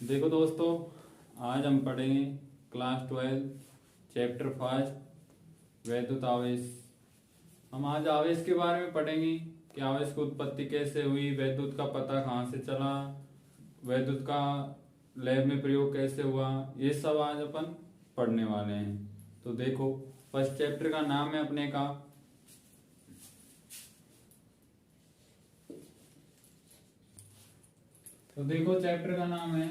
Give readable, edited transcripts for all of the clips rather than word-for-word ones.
देखो दोस्तों, आज हम पढ़ेंगे क्लास 12 चैप्टर 5 वैद्युत आवेश। हम आज आवेश के बारे में पढ़ेंगे कि आवेश की उत्पत्ति कैसे हुई, वैद्युत का पता कहाँ से चला, वैद्युत का लैब में प्रयोग कैसे हुआ, ये सब आज अपन पढ़ने वाले हैं। तो देखो, फर्स्ट चैप्टर का नाम है अपने का तो देखो, चैप्टर का नाम है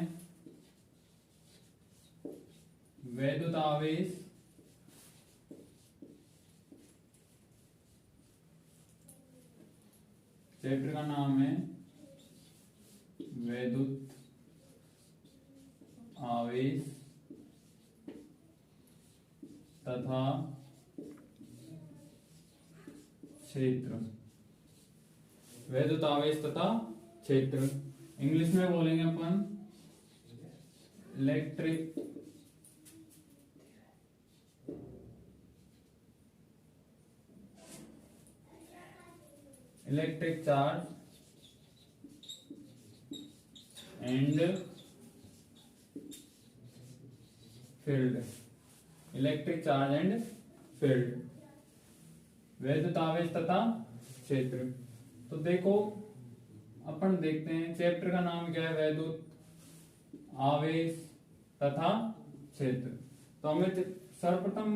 वैद्युत आवेश। चैप्टर का नाम है वैद्युत आवेश तथा क्षेत्र। वैद्युत आवेश तथा क्षेत्र, इंग्लिश में बोलेंगे अपन electric charge and field. Electric charge and field, वैद्युत आवेश तथा क्षेत्र। तो देखो, अपन देखते हैं चैप्टर का नाम क्या है, वैद्युत आवेश तथा क्षेत्र। तो हमें सर्वप्रथम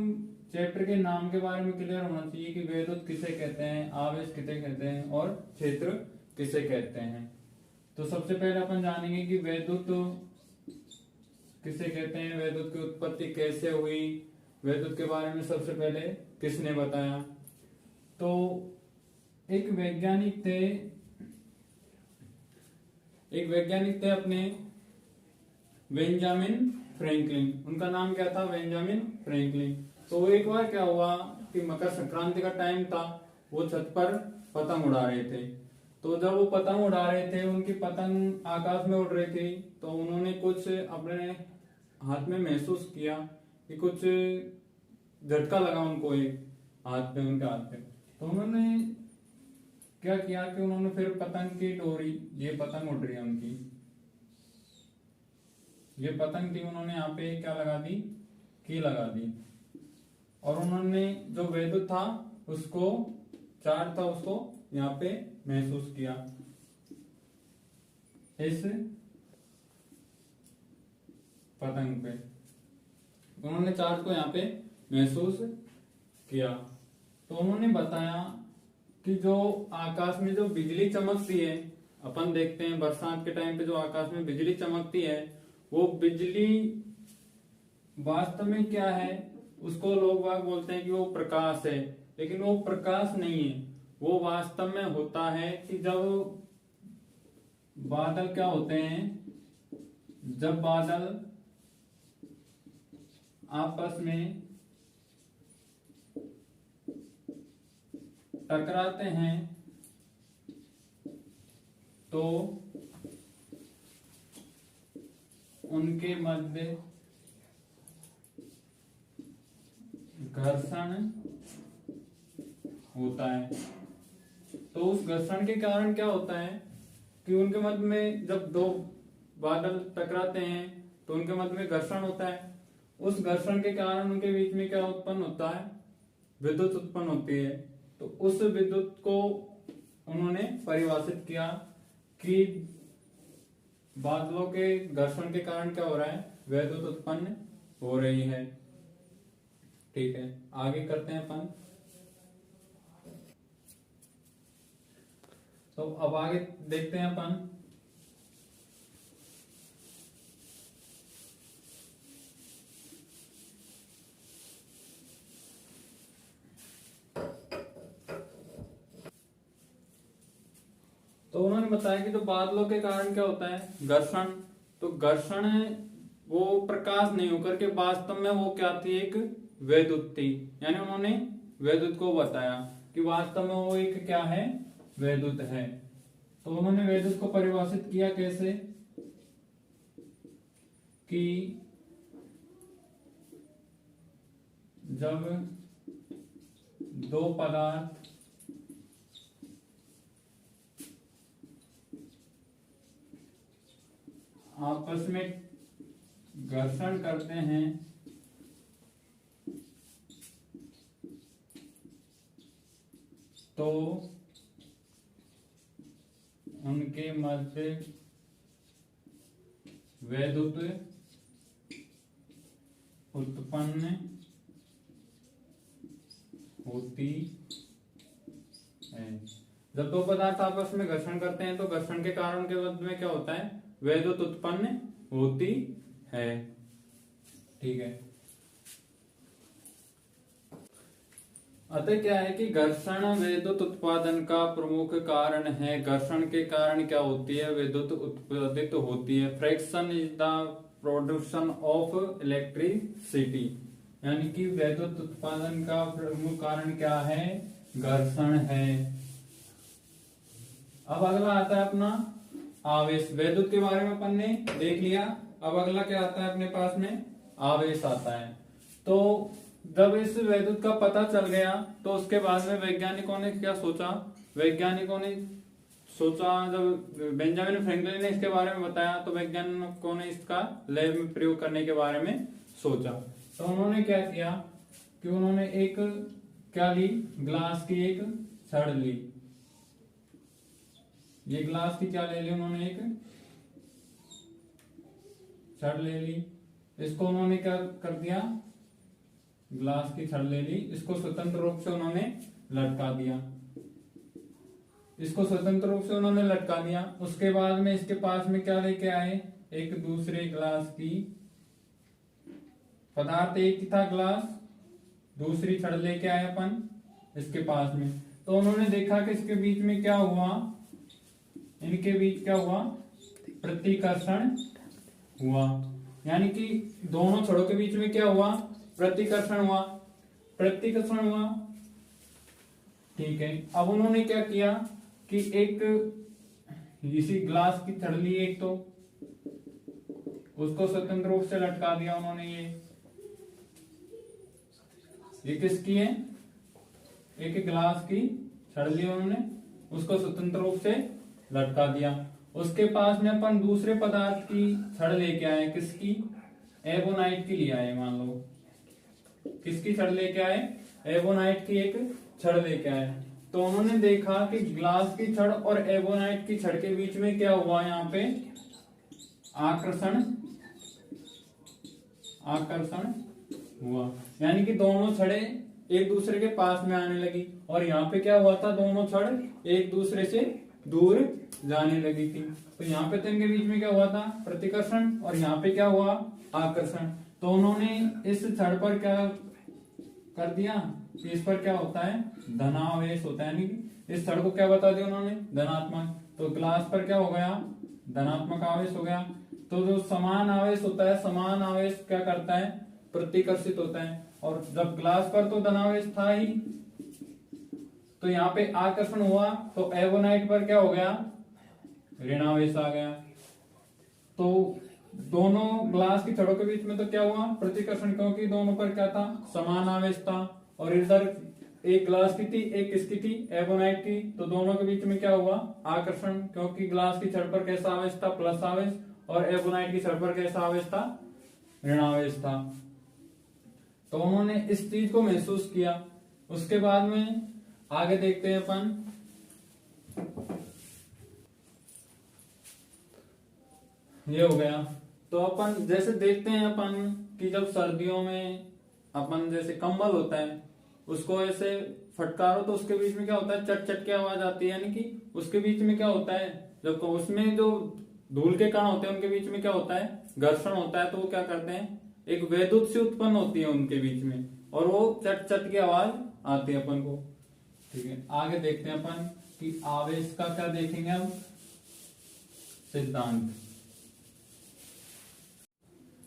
चैप्टर के नाम के बारे में क्लियर होना चाहिए कि वैद्युत किसे कहते हैं, आवेश किसे कहते हैं और क्षेत्र किसे कहते हैं। तो सबसे पहले अपन जानेंगे कि वैद्युत किसे कहते हैं, वैद्युत की उत्पत्ति कैसे हुई, वैद्युत के बारे में सबसे पहले किसने बताया। तो एक वैज्ञानिक थे अपने बेंजामिन फ्रैंकलिन। उनका नाम क्या था? Benjamin Franklin. तो एक बार क्या हुआ कि मकर संक्रांति का टाइम था, वो छत पर पतंग उड़ा रहे थे। तो जब वो पतंग उड़ा रहे थे, उनकी पतंग आकाश में उड़ रही थी, तो उन्होंने कुछ अपने हाथ में महसूस किया कि कुछ झटका लगा उनको एक हाथ पे, उनके हाथ पे। तो उन्होंने क्या किया कि उन्होंने फिर पतंग की डोरी, ये पतंग उड़ रही है उनकी, ये पतंग थी, उन्होंने यहाँ पे क्या लगा दी, की लगा दी। और उन्होंने जो वैद्युत था उसको, चार्ज था उसको यहाँ पे महसूस किया, इस पतंग पे उन्होंने चार्ज को यहाँ पे महसूस किया। तो उन्होंने बताया कि जो आकाश में जो बिजली चमकती है, अपन देखते हैं बरसात के टाइम पे जो आकाश में बिजली चमकती है, वो बिजली वास्तव में क्या है, उसको लोग बाग बोलते हैं कि वो प्रकाश है, लेकिन वो प्रकाश नहीं है। वो वास्तव में होता है कि जब बादल क्या होते हैं, जब बादल आपस में टकराते हैं तो उनके मध्य घर्षण होता है। तो उस घर्षण के कारण क्या होता है कि उनके मध्य में जब दो बादल टकराते हैं तो उनके मध्य में घर्षण होता है। उस घर्षण के कारण उनके बीच में क्या उत्पन्न होता है, विद्युत उत्पन्न होती है। तो उस विद्युत को उन्होंने परिभाषित किया कि बादलों के घर्षण के कारण क्या हो रहा है, विद्युत उत्पन्न हो रही है। ठीक है, आगे करते हैं अपन। तो अब आगे देखते हैं अपन तो उन्होंने बताया कि जो बादलों के कारण क्या होता है, घर्षण। तो घर्षण वो प्रकाश नहीं होकर के वास्तव में वो क्या थी, एक वैद्युत थी। यानी उन्होंने वैद्युत को बताया कि वास्तव में वो एक क्या है, वैद्युत है। तो उन्होंने वैद्युत को परिभाषित किया कैसे कि जब दो पदार्थ आपस में घर्षण करते हैं तो उनके मध्य वैद्युत उत्पन्न होती है। जब दो पदार्थ आपस में घर्षण करते हैं तो घर्षण के कारण के मध्य में क्या होता है, वैद्युत उत्पन्न होती है। ठीक है, अतः क्या है कि घर्षण विद्युत उत्पादन का प्रमुख कारण है। घर्षण के कारण क्या होती है, विद्युत उत्पादित होती है। Friction is the production of electricity, यानी कि विद्युत उत्पादन का प्रमुख कारण क्या है, घर्षण है। अब अगला आता है अपना आवेश। विद्युत के बारे में अपन ने देख लिया। अब अगला क्या आता है अपने पास में, आवेश आता है। तो जब इस विद्युत का पता चल गया तो उसके बाद में वैज्ञानिकों ने क्या सोचा, वैज्ञानिकों ने सोचा, जब बेंजामिन फ्रैंकलिन ने इसके बारे में बताया तो वैज्ञानिकों ने इसका लैब में प्रयोग करने के बारे में सोचा। तो उन्होंने क्या किया कि उन्होंने एक क्या ली, ग्लास की एक छड़ ली। ये ग्लास की क्या ले ली उन्होंने, एक छड़ ले ली। इसको उन्होंने क्या कर दिया, ग्लास की छड़ ले ली, इसको स्वतंत्र रूप से उन्होंने लटका दिया। इसको स्वतंत्र रूप से उन्होंने लटका दिया। उसके बाद में इसके पास में क्या लेके आए, एक दूसरे ग्लास की पदार्थ, एक ही था ग्लास, दूसरी छड़ लेके आए अपन इसके पास में। तो उन्होंने देखा कि इसके बीच में क्या हुआ, इनके बीच क्या हुआ, प्रतिकर्षण हुआ। यानी कि दोनों छड़ों के बीच में क्या हुआ, प्रतिकर्षण हुआ, प्रतिकर्षण हुआ। ठीक है, अब उन्होंने क्या किया कि एक इसी ग्लास की छड़ ली एक, तो उसको स्वतंत्र रूप से लटका दिया उन्होंने। ये किसकी है, एक ग्लास की छड़ ली उन्होंने, उसको स्वतंत्र रूप से लटका दिया। उसके पास में अपन दूसरे पदार्थ की छड़ लेके आए, किसकी, एबोनाइट की ले आए। मान लो किसकी छड़ लेके आए, एबोनाइट की एक छड़ लेके आए। तो उन्होंने देखा कि ग्लास की छड़ और एबोनाइट की छड़ के बीच में क्या हुआ, यहाँ पे आकर्षण, आकर्षण हुआ। यानी कि दोनों छड़े एक दूसरे के पास में आने लगी, और यहाँ पे क्या हुआ था, दोनों छड़ एक दूसरे से दूर जाने लगी थी। तो यहाँ पे तो इनके बीच में क्या हुआ था, प्रतिकर्षण, और यहाँ पे क्या हुआ, आकर्षण। तो उन्होंने इस छड़ पर क्या कर दिया कि इस पर क्या होता है, धनावेश होता है। यानी कि इस छड़ को क्या बता दिया उन्होंने, धनात्मक। तो ग्लास पर क्या हो गया, धनात्मक आवेश हो गया। तो जो समान आवेश होता है, समान आवेश क्या करता है, प्रतिकर्षित होता है। और जब ग्लास पर तो धनावेश था ही, तो यहाँ पे आकर्षण हुआ, तो एबोनाइट पर क्या हो गया, ऋणावेश आ गया। तो दोनों ग्लास की छड़ों के बीच में तो क्या हुआ, प्रतिकर्षण, क्योंकि दोनों पर क्या था, समान आवेश था। और इधर एक ग्लास की थी, एक किसकी थी, एबोनाइट की। तो दोनों के बीच में क्या हुआ, आकर्षण, क्योंकि ग्लास की छड़ पर कैसा आवेश था, प्लस आवेश, और एबोनाइट की छड़ पर कैसा आवेश था, ऋणावेश था। तो उन्होंने इस चीज को महसूस किया। उसके बाद में आगे देखते हैं अपन, ये हो गया। तो अपन जैसे देखते हैं अपन कि जब सर्दियों में अपन जैसे कंबल होता है, उसको ऐसे फटकारो तो उसके बीच में क्या होता है, चट चट की आवाज आती है। यानी कि उसके बीच में क्या होता है, जब उसमें जो धूल के कण होते हैं उनके बीच में क्या होता है, घर्षण होता है। तो वो क्या करते हैं, एक वैद्युत सी उत्पन्न होती है उनके बीच में, और वो चट चट की आवाज आती है अपन को। ठीक है, आगे देखते हैं अपन कि आवेश का क्या देखेंगे हम, सिद्धांत।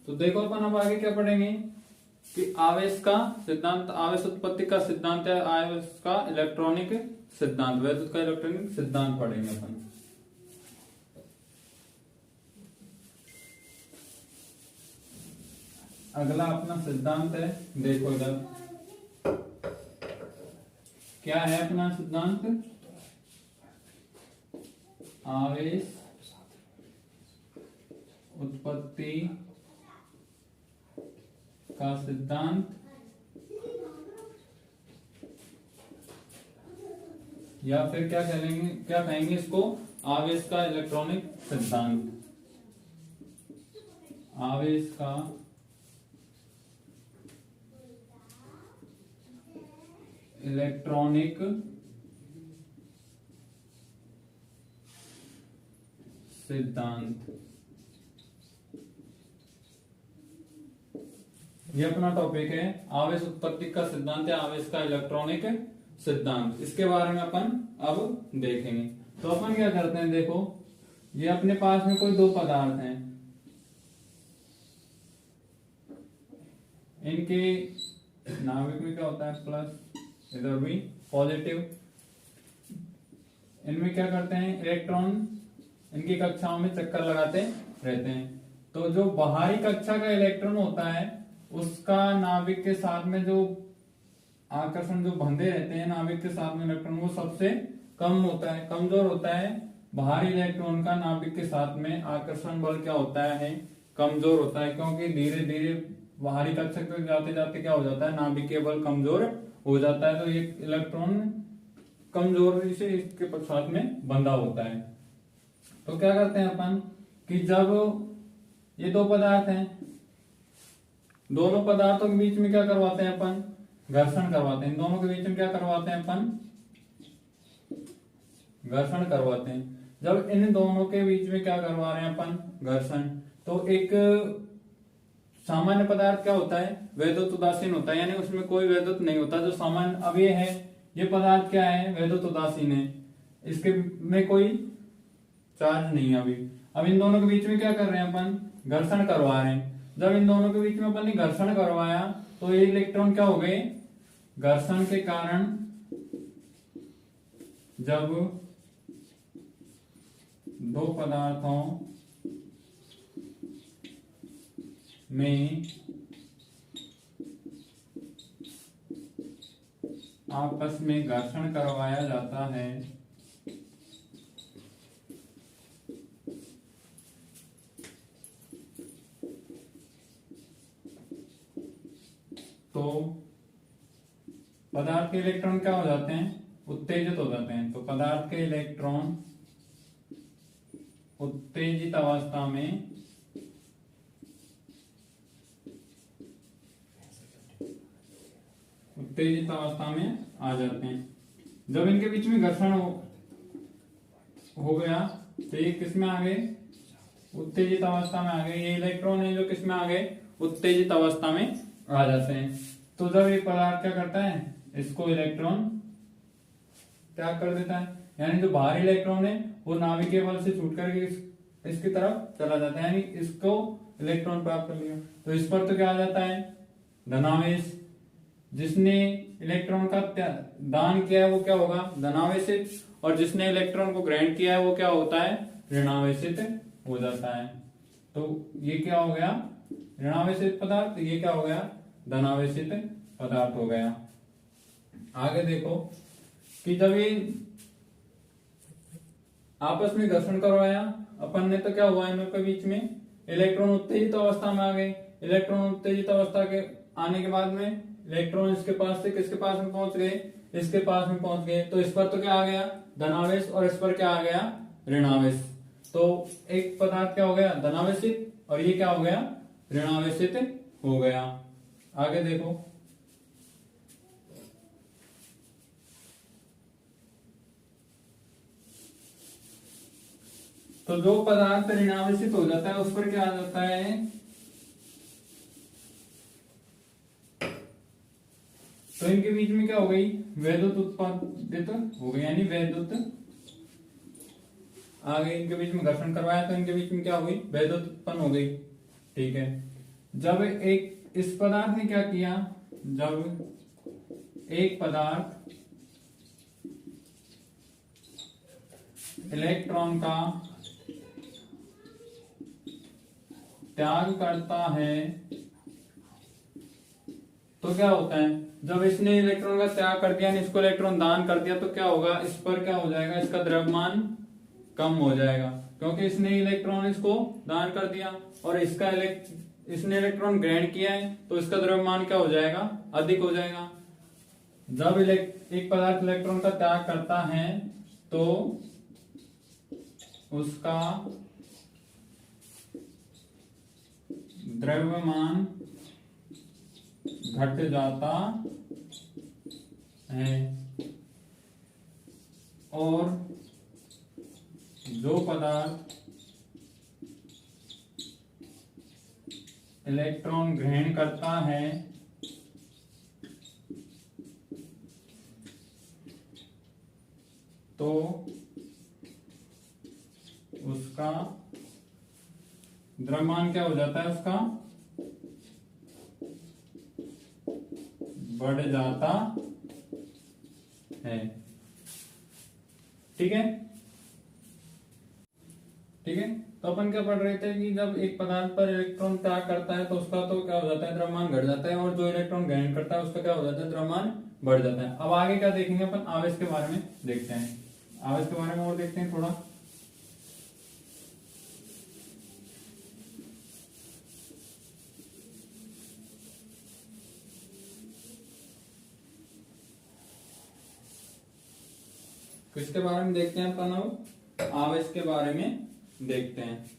तो देखो अपन अब आगे क्या पढ़ेंगे कि आवेश का सिद्धांत, आवेश उत्पत्ति का सिद्धांत है, आवेश का इलेक्ट्रॉनिक सिद्धांत, वैद्युत का इलेक्ट्रॉनिक सिद्धांत पढ़ेंगे अपन। अगला अपना सिद्धांत है, देखो इधर क्या है अपना सिद्धांत, आवेश उत्पत्ति का सिद्धांत या फिर क्या कहेंगे इसको, आवेश का इलेक्ट्रॉनिक सिद्धांत। आवेश का इलेक्ट्रॉनिक सिद्धांत, ये अपना टॉपिक है, आवेश उत्पत्ति का सिद्धांत या आवेश का इलेक्ट्रॉनिक सिद्धांत। इसके बारे में अपन अब देखेंगे। तो अपन क्या करते हैं, देखो ये अपने पास में कोई दो पदार्थ हैं, इनके नाभिक में क्या होता है प्लस, इधर भी पॉजिटिव। इनमें क्या करते हैं, इलेक्ट्रॉन इनकी कक्षाओं में चक्कर लगाते रहते हैं। तो जो बाहरी कक्षा का इलेक्ट्रॉन होता है उसका नाभिक के साथ में जो आकर्षण जो बंधे रहते हैं नाभिक के साथ में इलेक्ट्रॉन, वो सबसे कम होता है, कमजोर होता है। बाहरी इलेक्ट्रॉन का नाभिक के साथ में आकर्षण बल क्या होता है, कमजोर होता है, क्योंकि धीरे धीरे बाहरी कक्षा तक जाते जाते क्या हो जाता है, नाभिकीय बल कमजोर हो जाता है। तो ये इलेक्ट्रॉन कमजोरी से इसके साथ में बंधा होता है। तो क्या करते हैं अपन कि जब ये दो पदार्थ हैं, दोनों पदार्थों के बीच में क्या करवाते हैं अपन, घर्षण करवाते हैं। इन दोनों के बीच में क्या करवाते हैं अपन, घर्षण करवाते हैं। जब इन दोनों के बीच में क्या करवा रहे हैं अपन, घर्षण, तो एक सामान्य पदार्थ क्या होता है, वैद्युत उदासीन होता है, यानी उसमें कोई वैद्युत नहीं होता। जो सामान्य अब ये है, ये पदार्थ क्या है, वैद्युत उदासीन है, इसके में कोई चार्ज नहीं है। अभी अब इन दोनों के बीच में क्या कर रहे हैं अपन, घर्षण करवा रहे हैं। जब इन दोनों के बीच में अपन ने घर्षण करवाया तो ये इलेक्ट्रॉन क्या हो गए, घर्षण के कारण जब दो पदार्थों में आपस में घर्षण करवाया जाता है तो पदार्थ के इलेक्ट्रॉन क्या हो जाते हैं, उत्तेजित हो जाते हैं। तो पदार्थ के इलेक्ट्रॉन उत्तेजित अवस्था में आ जाते हैं। जब इनके बीच में घर्षण हो गया तो ये किस में आ गए, उत्तेजित अवस्था में आ गए। ये इलेक्ट्रॉन है जो किस में आ गए, उत्तेजित अवस्था में आ जाते हैं। तो जब एक पदार्थ क्या करता है, इसको इलेक्ट्रॉन त्याग कर देता है, यानी जो बाहरी इलेक्ट्रॉन है वो नाभिकीय बल से छूट करके इसकी तरफ चला जाता है, यानी इसको इलेक्ट्रॉन प्राप्त कर लिया। तो इस पर तो क्या आ जाता है, धनावेश। जिसने इलेक्ट्रॉन का दान किया है वो क्या होगा, धनावेशित, और जिसने इलेक्ट्रॉन को ग्रहण किया है वो क्या होता है, ऋणावेशित हो जाता है। तो ये क्या हो गया, ऋणावेशित पदार्थ, ये क्या हो गया, धनावेशित पदार्थ हो गया। आगे देखो कि जब ये आपस में घर्षण करवाया अपन ने तो क्या हुआ, इन के बीच में इलेक्ट्रॉन उत्तेजित अवस्था में आ गए। इलेक्ट्रॉन उत्तेजित अवस्था के आने के बाद में इलेक्ट्रॉन इसके पास से किसके पास में पहुंच गए, इसके पास में पहुंच गए। तो इस पर तो क्या आ गया, धनावेश, और इस पर क्या आ गया, ऋणावेश। तो एक पदार्थ क्या हो गया, धनावेशित, और ये क्या हो गया, ऋणावेशित हो गया। आगे देखो तो जो पदार्थ ऋणावेशित हो जाता है उस पर क्या आ जाता है, तो इनके बीच में क्या हो गई, वैद्युत उत्पादित हो गई, यानी वैद्युत आ गई। इनके बीच में घर्षण करवाया तो इनके बीच में क्या हो गई, वैद्युत उत्पन्न हो गई। ठीक है, जब एक इस पदार्थ ने क्या किया, जब एक पदार्थ इलेक्ट्रॉन का त्याग करता है तो क्या होता है, जब इसने इलेक्ट्रॉन का त्याग कर दिया, इसको इलेक्ट्रॉन दान कर दिया, तो क्या होगा, इस पर क्या हो जाएगा, इसका द्रव्यमान कम हो जाएगा, क्योंकि इसने इलेक्ट्रॉन इसको दान कर दिया और इसका इसने इलेक्ट्रॉन ग्रहण किया है तो इसका द्रव्यमान क्या हो जाएगा, अधिक हो जाएगा। जब एक पदार्थ इलेक्ट्रॉन का त्याग करता है तो उसका द्रव्यमान घट जाता है और जो पदार्थ इलेक्ट्रॉन ग्रहण करता है तो उसका द्रव्यमान क्या हो जाता है, उसका बढ़ जाता है। ठीक है, ठीक है। तो अपन क्या पढ़ रहे थे कि जब एक पदार्थ पर इलेक्ट्रॉन त्याग करता है तो उसका तो क्या हो जाता है, द्रव्यमान घट जाता है, और जो इलेक्ट्रॉन ग्रहण करता है उसका क्या हो जाता है, द्रव्यमान बढ़ जाता है। अब आगे क्या देखेंगे अपन, आवेश के बारे में देखते हैं, आवेश के बारे में और देखते हैं थोड़ा। किसके बारे में देखते हैं अपन, अब आवेश के बारे में देखते हैं।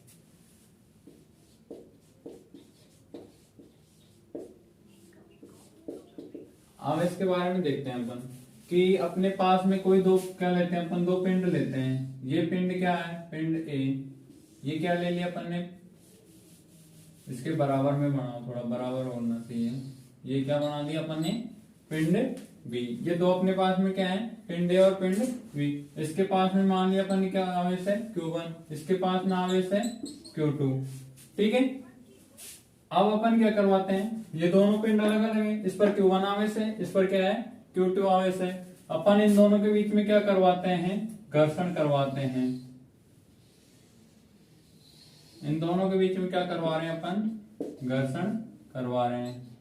आवेश के बारे में देखते हैं अपन कि अपने पास में कोई दो क्या लेते हैं अपन, दो पिंड लेते हैं। ये पिंड क्या है, पिंड ए, ये क्या ले लिया अपन ने, इसके बराबर में बनाओ, थोड़ा बराबर होना चाहिए। ये क्या बना दिया अपन ने, पिंड बी। ये दो अपने पास में क्या है, पिंड ए और पिंड बी। इसके पास में मान लिया अपन क्या आवेश है, Q1, इसके पास में आवेश है Q2। ठीक है, अब अपन क्या करवाते हैं, ये दोनों पिंड अलग अलग है, इस पर Q1 आवेश है, इस पर क्या है Q2 आवेश है। अपन इन दोनों के बीच में क्या करवाते हैं, घर्षण करवाते हैं। इन दोनों के बीच में क्या करवा रहे हैं अपन, घर्षण करवा रहे हैं।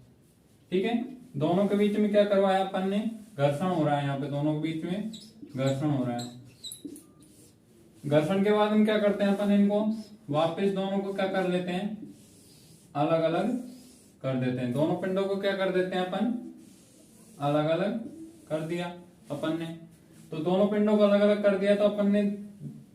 ठीक है, दोनों के बीच में क्या करवाया अपन ने, घर्षण हो रहा है, यहाँ पे दोनों के बीच में घर्षण हो रहा है। घर्षण के बाद हम क्या करते हैं अपन, इनको वापस दोनों को क्या कर लेते हैं, अलग अलग कर देते हैं। दोनों पिंडों को क्या कर देते हैं अपन, अलग अलग कर दिया अपन ने। तो दोनों पिंडों को अलग अलग कर दिया तो अपन ने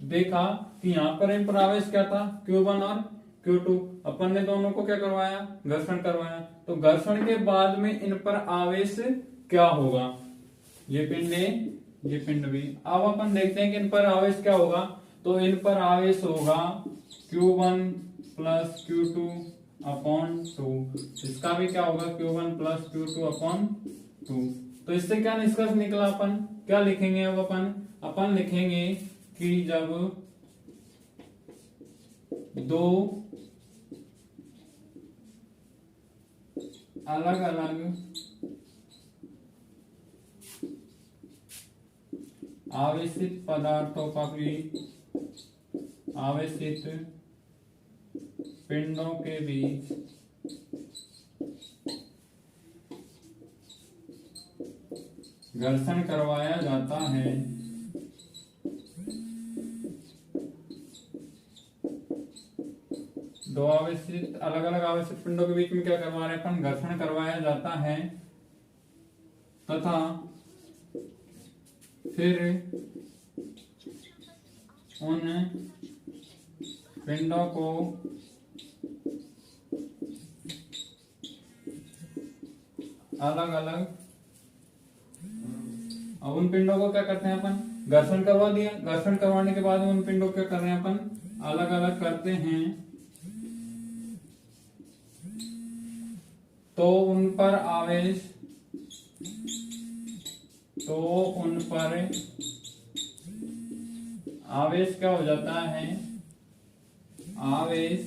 देखा कि यहाँ पर इन पर आवेश क्या था, Q1 और Q2। अपन ने दोनों को क्या करवाया, घर्षण करवाया। तो घर्षण के बाद में इन पर आवेश क्या होगा, ये पिंड ए, ये पिंड बी। अब अपन देखते हैं कि इन पर आवेश क्या होगा। तो इन पर आवेश होगा Q1 प्लस Q2 अपॉन 2। इसका भी क्या होगा, Q1 प्लस Q2 अपॉन 2। तो इससे क्या निष्कर्ष निकला, अपन क्या लिखेंगे अब, अपन लिखेंगे कि जब दो अलग अलग आवेशित पदार्थों का भी आवेशित पिंडों के बीच घर्षण करवाया जाता है दो आवेशित अलग अलग आवेशित पिंडों के बीच में क्या करवा रहे हैं अपन, घर्षण करवाया जाता है तथा फिर उन पिंडों को अलग अलग, अब उन पिंडों को क्या करते हैं अपन, घर्षण करवा दिया। घर्षण करवाने के बाद उन पिंडों को क्या कर रहे हैं अपन, अलग अलग करते हैं। तो उन पर आवेश क्या हो जाता है, आवेश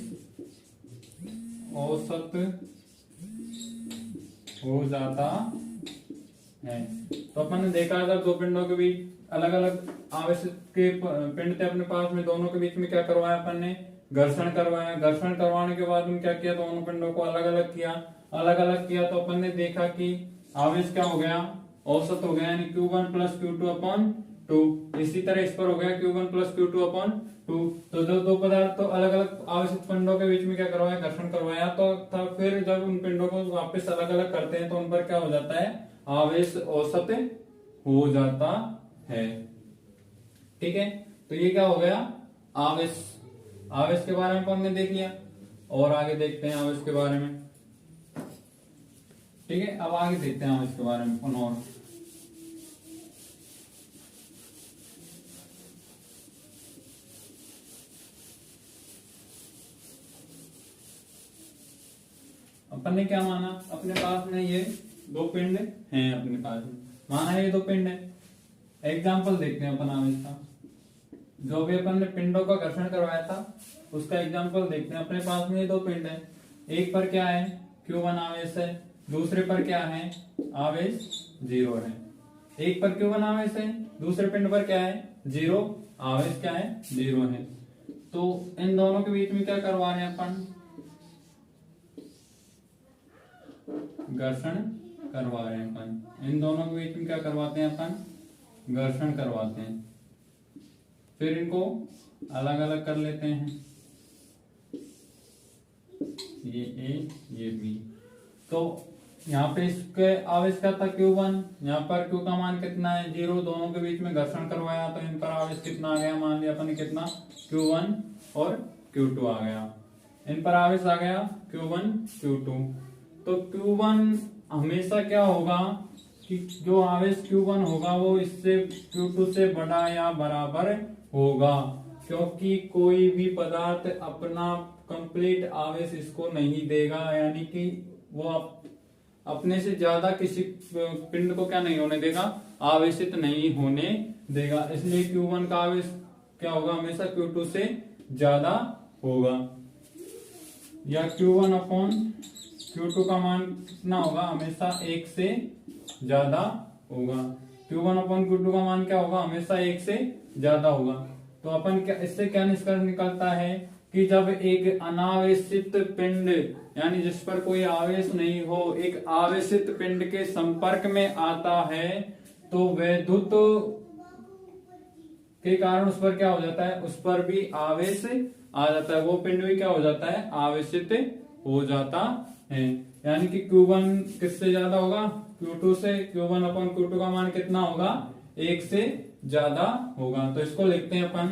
औसत हो जाता है। तो अपन ने देखा था दो पिंडों के बीच अलग अलग आवेश के पिंड थे अपने पास में, दोनों के बीच में क्या करवाया अपन ने, घर्षण करवाया। घर्षण करवाने के बाद हम क्या किया, दोनों पिंडों को अलग अलग किया। तो अपन ने देखा कि आवेश क्या हो गया, औसत हो गया, यानी Q1 प्लस Q2 अपॉन 2। इसी तरह इस पर हो गया Q1 प्लस Q2 अपॉन 2। तो जो दो पदार्थ तो अलग अलग आवेशित पिंडों के बीच में क्या करवाया, घर्षण करवाया, तो फिर जब उन पिंडों को वापस अलग अलग करते हैं तो उन पर क्या हो जाता है, आवेश औसत हो जाता है। ठीक है, तो ये क्या हो गया, आवेश। आवेश के बारे में हमने देख लिया और आगे देखते हैं आवेश के बारे में। ठीक है, अब आगे देखते हैं आवेश के बारे में और अपन ने क्या माना, अपने पास में ये दो पिंड हैं, अपने पास में माना है ये दो पिंड है। एग्जाम्पल देखते हैं अपन आवेश का। जो भी अपन ने पिंडों का घर्षण करवाया था उसका एग्जाम्पल देखते हैं। अपने पास में ये दो पिंड है, एक पर क्या है Q1 आवेश है, दूसरे पर क्या है, आवेश 0 है। एक पर Q1 आवेश है, दूसरे पिंड पर क्या है, 0 आवेश, क्या है, 0 है। तो इन दोनों के बीच में क्या करवा रहे हैं अपन, घर्षण करवा रहे हैं अपन। इन दोनों के बीच में क्या करवाते हैं अपन, घर्षण करवाते हैं। फिर इनको अलग अलग कर लेते हैं, ये A ये B। तो यहाँ पे इसके आवेश का था Q1, यहाँ पर Q का मान कितना है, 0। दोनों के बीच में घर्षण करवाया तो इन पर आवेश कितना आ गया, मान लिया अपन कितना, Q1 और Q2 आ गया। इन पर आवेश आ गया Q1 Q2। तो Q1 हमेशा क्या होगा कि जो आवेश Q1 होगा वो इससे Q2 से बड़ा या बराबर होगा, क्योंकि कोई भी पदार्थ अपना कंप्लीट आवेश इसको नहीं देगा, यानी कि वो अपने से ज्यादा किसी पिंड को क्या नहीं होने देगा, आवेशित नहीं होने देगा। इसलिए Q1 का आवेश क्या होगा, हमेशा Q2 से ज्यादा होगा, या Q1 अपॉन Q2 का मान कितना होगा, हमेशा 1 से ज्यादा होगा। Q1 अपॉन Q2 का मान क्या होगा, हमेशा 1 से ज्यादा होगा। तो अपन क्या, इससे क्या निष्कर्ष निकलता है कि जब एक अनावेशित पिंड, यानी जिस पर कोई आवेश नहीं हो, एक आवेशित पिंड के संपर्क में आता है तो वैद्युत के कारण उस पर क्या हो जाता है, उस पर भी आवेश आ जाता है, वो पिंड भी क्या हो जाता है, आवेशित हो जाता है। यानी कि Q1 किससे ज्यादा होगा, Q2 से। Q1 अपॉन Q2 का मान कितना होगा, 1 से ज्यादा होगा। तो इसको लिखते हैं अपन,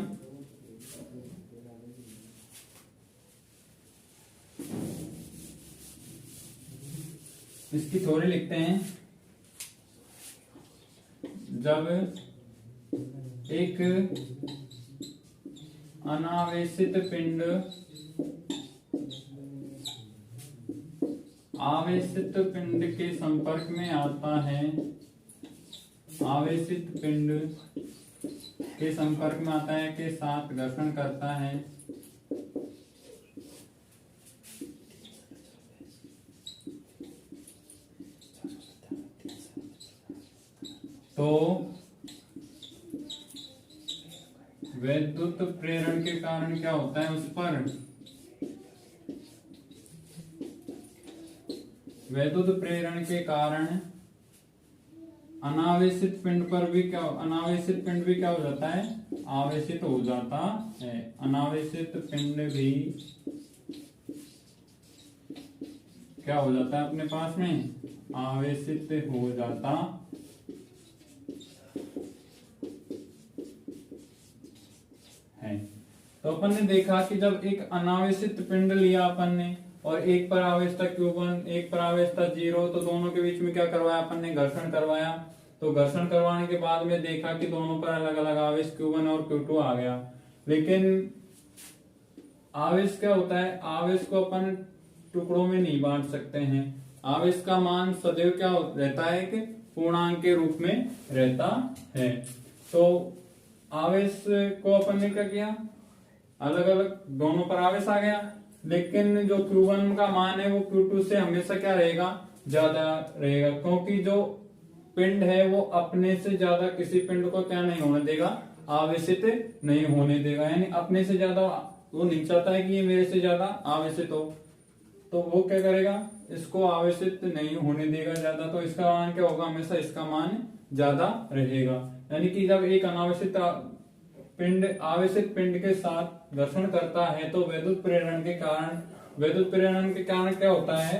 इसकी थोड़ी लिखते हैं। जब एक अनावेशित पिंड आवेशित पिंड के संपर्क में आता है, आवेशित पिंड के संपर्क में आता है के साथ घर्षण करता है, तो वैद्युत प्रेरण के कारण क्या होता है, उस पर वैद्युत प्रेरण के कारण अनावेशित पिंड पर भी क्या, अनावेशित पिंड भी क्या हो जाता है, आवेशित हो जाता है। अनावेशित पिंड भी क्या हो जाता है, अपने पास में आवेशित हो जाता है। तो अपन ने देखा कि जब एक अनावेशित पिंड लिया अपन ने और एक पर आवेश था Q1, एक पर आवेश था 0, तो दोनों के बीच में क्या करवाया अपन ने, घर्षण करवाया। तो घर्षण करवाने के बाद में देखा कि दोनों पर अलग अलग आवेश Q1 और Q2 आ गया। लेकिन आवेश क्या होता है, आवेश को अपन टुकड़ों में नहीं बांट सकते हैं। आवेश का मान सदैव क्या रहता है कि पूर्णांक के रूप में रहता है। तो आवेश को अपन ने क्या किया, अलग अलग दोनों पर आवेश आ गया, लेकिन जो Q1 का मान है वो Q2 से हमेशा क्या रहेगा, ज्यादा रहेगा, क्योंकि जो पिंड है वो अपने से ज्यादा किसी पिंड को क्या नहीं होने देगा, आवेशित नहीं होने देगा। यानी अपने से ज्यादा वो नहीं चाहता है कि ये मेरे से ज्यादा आवेशित हो, तो वो क्या करेगा, इसको आवेशित नहीं होने देगा ज्यादा। तो इसका मान क्या होगा, हमेशा इसका मान ज्यादा रहेगा। यानी कि जब एक अनावेशित पिंड आवेशित पिंड के साथ घर्षण करता है तो विद्युत प्रेरण के कारण क्या होता है,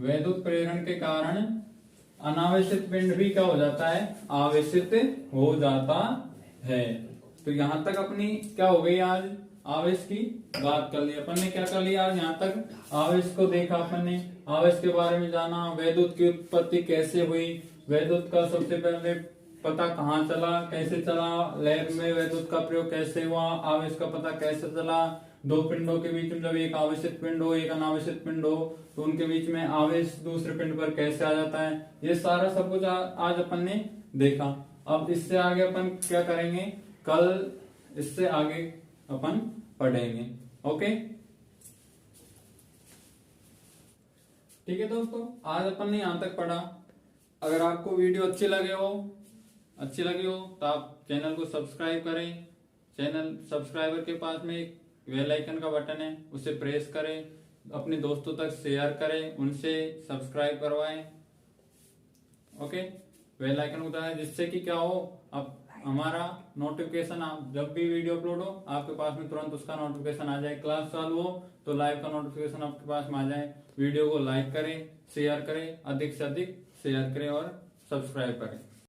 विद्युत प्रेरण के कारण अनावेशित पिंड भी क्या हो जाता है, आवेशित हो जाता है। तो यहां तक अपनी क्या हो गई, आज आवेश की बात कर ली अपन ने। क्या कर लिया आज, यहाँ तक आवेश को देखा अपन ने, आवेश के बारे में जाना, विद्युत की उत्पत्ति कैसे हुई, विद्युत का सबसे पहले पता कहाँ चला, कैसे चला, लैब में विद्युत का प्रयोग कैसे हुआ, आवेश का पता कैसे चला, दो पिंडों के बीच में जब एक आवेशित पिंड हो एक अनावेशित पिंड हो तो उनके बीच में आवेश दूसरे पिंड पर कैसे आ जाता है, ये सारा सब कुछ आज अपन ने देखा। अब इससे आगे अपन क्या करेंगे, कल इससे आगे अपन पढ़ेंगे। ओके, ठीक है दोस्तों, आज अपन ने यहां तक पढ़ा। अगर आपको वीडियो अच्छी लगी हो तो आप चैनल को सब्सक्राइब करें। चैनल सब्सक्राइबर के पास में एक बेल आइकन का बटन है, उसे प्रेस करें, अपने दोस्तों तक शेयर करें, उनसे सब्सक्राइब करवाएं। ओके, बेल आइकन होता है जिससे कि क्या हो, अब हमारा नोटिफिकेशन, आप जब भी वीडियो अपलोड हो आपके पास में तुरंत उसका नोटिफिकेशन आ जाए। क्लास चालू हो तो लाइव का नोटिफिकेशन आपके पास में आ जाए। वीडियो को लाइक करें, शेयर करें, अधिक से अधिक शेयर करें और सब्सक्राइब करें।